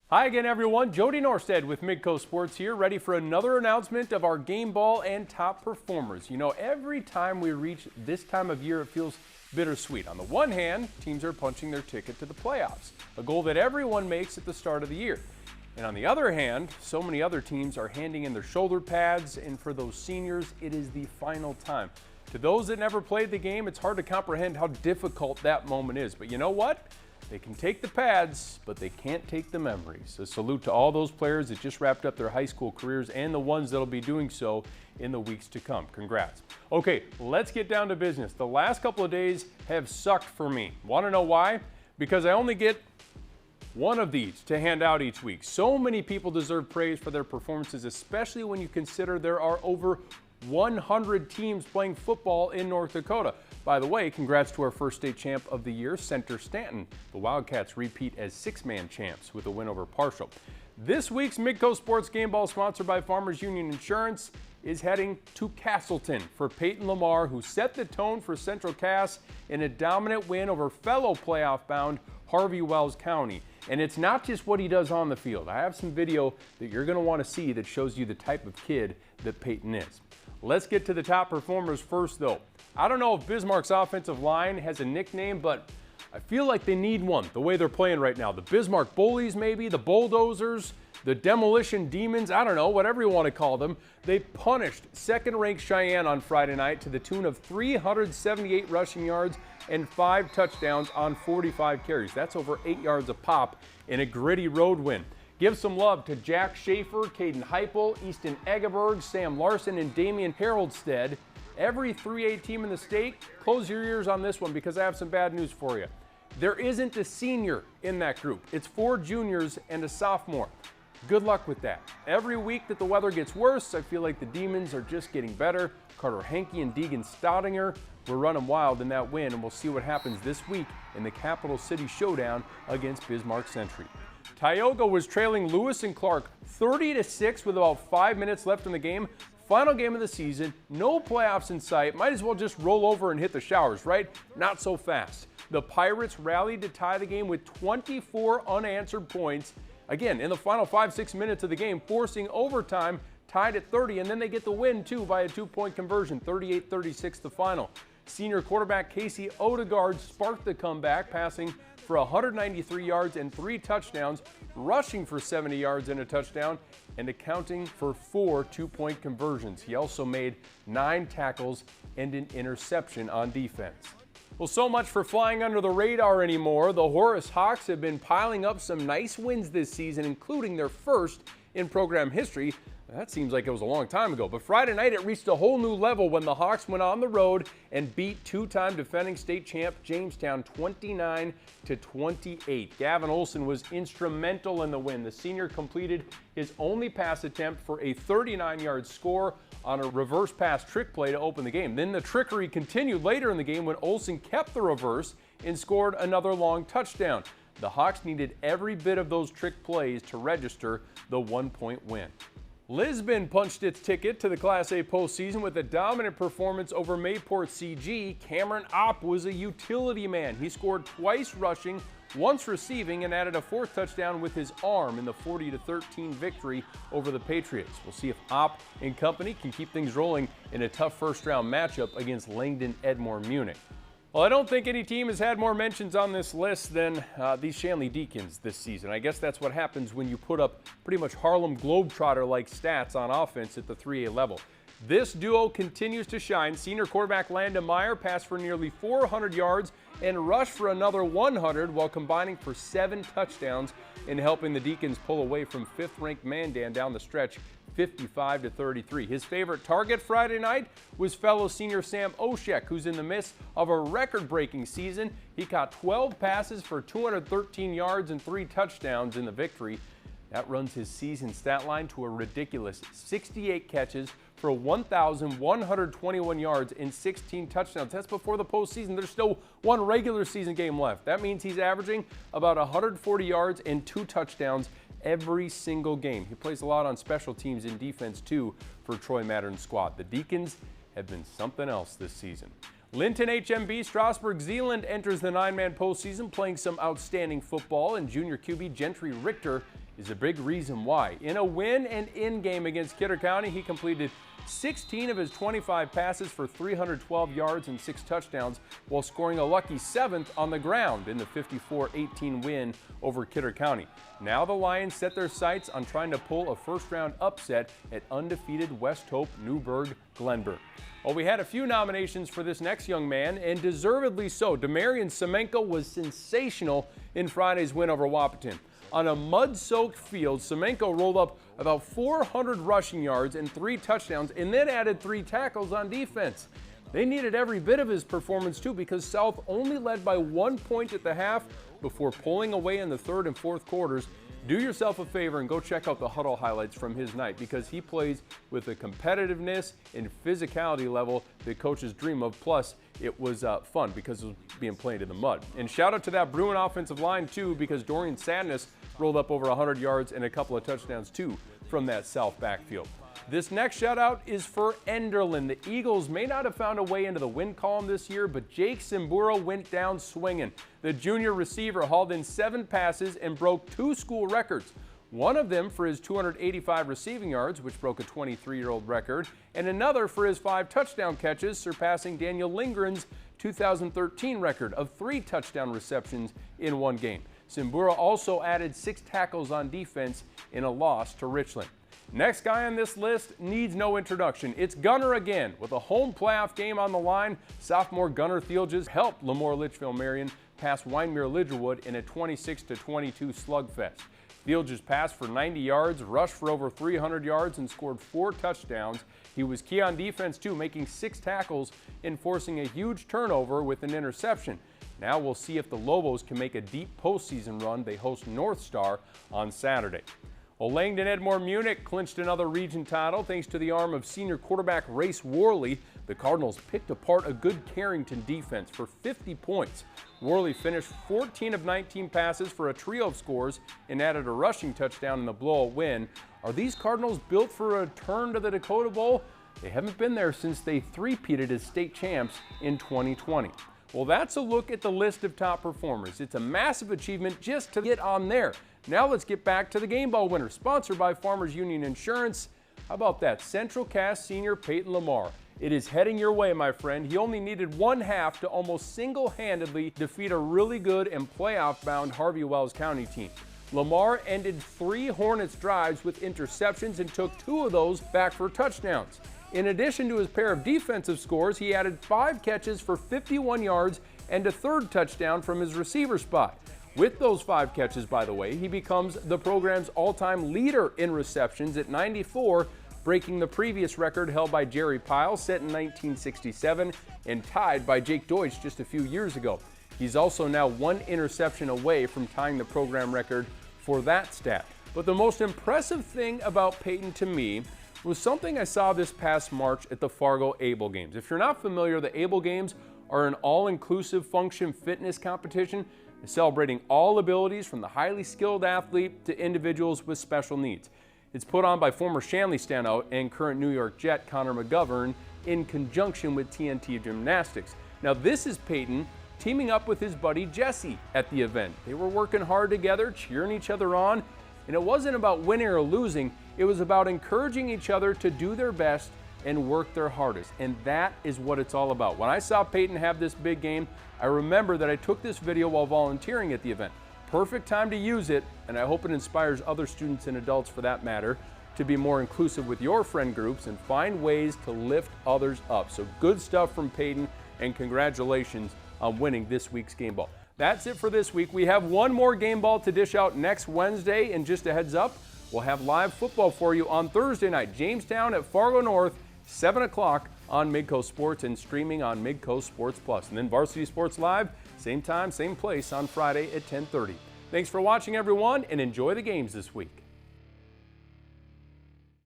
Hi again, everyone. Jody Norstedt with Midco Sports here, ready for another announcement of our game ball and top performers. You know, every time we reach this time of year, it feels bittersweet. On the one hand, teams are punching their ticket to the playoffs, a goal that everyone makes at the start of the year. And on the other hand, so many other teams are handing in their shoulder pads, and for those seniors, it is the final time. To those that never played the game, it's hard to comprehend how difficult that moment is. But you know what? They can take the pads, but they can't take the memories. A salute to all those players that just wrapped up their high school careers and the ones that'll be doing so in the weeks to come. Congrats. Okay, let's get down to business. The last couple of days have sucked for me. Want to know why? Because I only get one of these to hand out each week. So many people deserve praise for their performances, especially when you consider there are over 100 teams playing football in North Dakota. By the way, congrats to our first state champ of the year, Center Stanton. The Wildcats repeat as six-man champs with a win over Parshall. This week's Midco Sports Game Ball, sponsored by Farmers Union Insurance, is heading to Castleton for Peyton Lemar, who set the tone for Central Cass in a dominant win over fellow playoff-bound Harvey-Wells County. And it's not just what he does on the field. I have some video that you're going to want to see that shows you the type of kid that Peyton is. Let's get to the top performers first, though. I don't know if Bismarck's offensive line has a nickname, but I feel like they need one the way they're playing right now. The Bismarck Bullies, maybe, the Bulldozers, the Demolition Demons, I don't know, whatever you want to call them. They punished second-ranked Cheyenne on Friday night to the tune of 378 rushing yards and 5 touchdowns on 45 carries. That's over 8 yards a pop in a gritty road win. Give some love to Jack Schaefer, Caden Heupel, Easton Eggeberg, Sam Larson, and Damian Haroldstead. Every 3A team in the state, close your ears on this one because I have some bad news for you. There isn't a senior in that group. It's 4 juniors and a sophomore. Good luck with that. Every week that the weather gets worse, I feel like the Demons are just getting better. Carter Henke and Deegan Staudinger were running wild in that win, and we'll see what happens this week in the Capital City Showdown against Bismarck Century. Tioga was trailing Lewis and Clark 30-6 with about 5 minutes left in the game. Final game of the season, no playoffs in sight. Might as well just roll over and hit the showers, right? Not so fast. The Pirates rallied to tie the game with 24 unanswered points. Again, in the final 5-6 minutes of the game, forcing overtime, tied at 30, and then they get the win, too, by a 2-point conversion, 38-36 the final. Senior quarterback Casey Odegaard sparked the comeback, passing for 193 yards and 3 touchdowns, rushing for 70 yards and a touchdown, and accounting for 4 2-point conversions. He also made 9 tackles and an interception on defense. Well, so much for flying under the radar anymore. The Horace Hawks have been piling up some nice wins this season, including their first in program history. That seems like it was a long time ago, but Friday night it reached a whole new level when the Hawks went on the road and beat 2-time defending state champ Jamestown 29-28. Gavin Olson was instrumental in the win. The senior completed his only pass attempt for a 39-yard score on a reverse pass trick play to open the game. Then the trickery continued later in the game when Olson kept the reverse and scored another long touchdown. The Hawks needed every bit of those trick plays to register the 1-point win. Lisbon punched its ticket to the Class A postseason with a dominant performance over Mayport CG. Cameron Opp was a utility man. He scored twice rushing, once receiving, and added a 4th touchdown with his arm in the 40-13 victory over the Patriots. We'll see if Opp and company can keep things rolling in a tough first-round matchup against Langdon-E-M. Well, I don't think any team has had more mentions on this list than these Shanley Deacons this season. I guess that's what happens when you put up pretty much Harlem Globetrotter-like stats on offense at the 3A level. This duo continues to shine. Senior quarterback Landon Meyer passed for nearly 400 yards and rushed for another 100 while combining for 7 touchdowns and helping the Deacons pull away from 5th-ranked Mandan down the stretch 55-33. His favorite target Friday night was fellow senior Sam Oshek, who's in the midst of a record-breaking season. He caught 12 passes for 213 yards and 3 touchdowns in the victory. That runs his season stat line to a ridiculous 68 catches for 1,121 yards and 16 touchdowns. That's before the postseason. There's still one regular season game left. That means he's averaging about 140 yards and 2 touchdowns every single game. He plays a lot on special teams and defense too for Troy Mattern's squad. The Deacons have been something else this season. Linton-HMB Strasburg Zeeland enters the 9-man postseason, playing some outstanding football, and junior QB Gentry Richter is a big reason why. In a win and in game against Kidder County, he completed 16 of his 25 passes for 312 yards and 6 touchdowns, while scoring a lucky 7th on the ground in the 54-18 win over Kidder County. Now the Lions set their sights on trying to pull a first-round upset at undefeated West Hope Newburgh-Glenburg. Well, we had a few nominations for this next young man, and deservedly so. Demarion Semenko was sensational in Friday's win over Wahpeton. On a mud-soaked field, Semenko rolled up about 400 rushing yards and 3 touchdowns, and then added 3 tackles on defense. They needed every bit of his performance too, because South only led by 1 point at the half before pulling away in the third and fourth quarters. Do yourself a favor and go check out the huddle highlights from his night, because he plays with a competitiveness and physicality level that coaches dream of. Plus, it was fun because it was being played in the mud. And shout out to that Bruin offensive line too, because Dorian Sadness rolled up over 100 yards and a couple of touchdowns too from that South backfield. This next shout out is for Enderlin. The Eagles may not have found a way into the win column this year, but Jake Simburo went down swinging. The junior receiver hauled in 7 passes and broke 2 school records. One of them for his 285 receiving yards, which broke a 23-year-old record, and another for his 5 touchdown catches, surpassing Daniel Lindgren's 2013 record of 3 touchdown receptions in one game. Simburo also added 6 tackles on defense in a loss to Richland. Next guy on this list needs no introduction. It's Gunner again. With a home playoff game on the line, sophomore Gunner Thielges helped LaMoure-Litchfield-Marion pass Wyndmere-Lidgerwood in a 26-22 slugfest. Thielges passed for 90 yards, rushed for over 300 yards, and scored 4 touchdowns. He was key on defense too, making 6 tackles and forcing a huge turnover with an interception. Now we'll see if the Lobos can make a deep postseason run. They host North Star on Saturday. Well, Langdon-Edmore-Munich clinched another region title thanks to the arm of senior quarterback Race Worley. The Cardinals picked apart a good Carrington defense for 50 points. Worley finished 14 of 19 passes for a trio of scores and added a rushing touchdown in the blowout win. Are these Cardinals built for a return to the Dakota Bowl? They haven't been there since they three-peated as state champs in 2020. Well, that's a look at the list of top performers. It's a massive achievement just to get on there. Now let's get back to the game ball winner, sponsored by Farmers Union Insurance. How about that? Central Cass senior Peyton Lemar. It is heading your way, my friend. He only needed 1 half to almost single-handedly defeat a really good and playoff-bound Harvey-Wells County team. Lemar ended 3 Hornets drives with interceptions and took 2 of those back for touchdowns. In addition to his pair of defensive scores, he added 5 catches for 51 yards and a 3rd touchdown from his receiver spot. With those 5 catches, by the way, he becomes the program's all-time leader in receptions at 94, breaking the previous record held by Jerry Pyle, set in 1967, and tied by Jake Deutsch just a few years ago. He's also now 1 interception away from tying the program record for that stat. But the most impressive thing about Peyton to me was something I saw this past March at the Fargo Able Games. If you're not familiar, the Able Games are an all-inclusive function fitness competition celebrating all abilities from the highly skilled athlete to individuals with special needs. It's put on by former Shanley standout and current New York Jet Connor McGovern in conjunction with TNT Gymnastics. Now this is Peyton teaming up with his buddy Jesse at the event. They were working hard together, cheering each other on, and it wasn't about winning or losing, it was about encouraging each other to do their best and work their hardest, and that is what it's all about. When I saw Peyton have this big game, I remember that I took this video while volunteering at the event. Perfect time to use it, and I hope it inspires other students and adults for that matter to be more inclusive with your friend groups and find ways to lift others up. So good stuff from Peyton, and congratulations on winning this week's game ball. That's it for this week. We have one more game ball to dish out next Wednesday, and just a heads up, we'll have live football for you on Thursday night. Jamestown at Fargo North, 7 o'clock on Midco Sports and streaming on Midco Sports Plus. And then Varsity Sports Live, same time, same place on Friday at 10:30. Thanks for watching, everyone, and enjoy the games this week.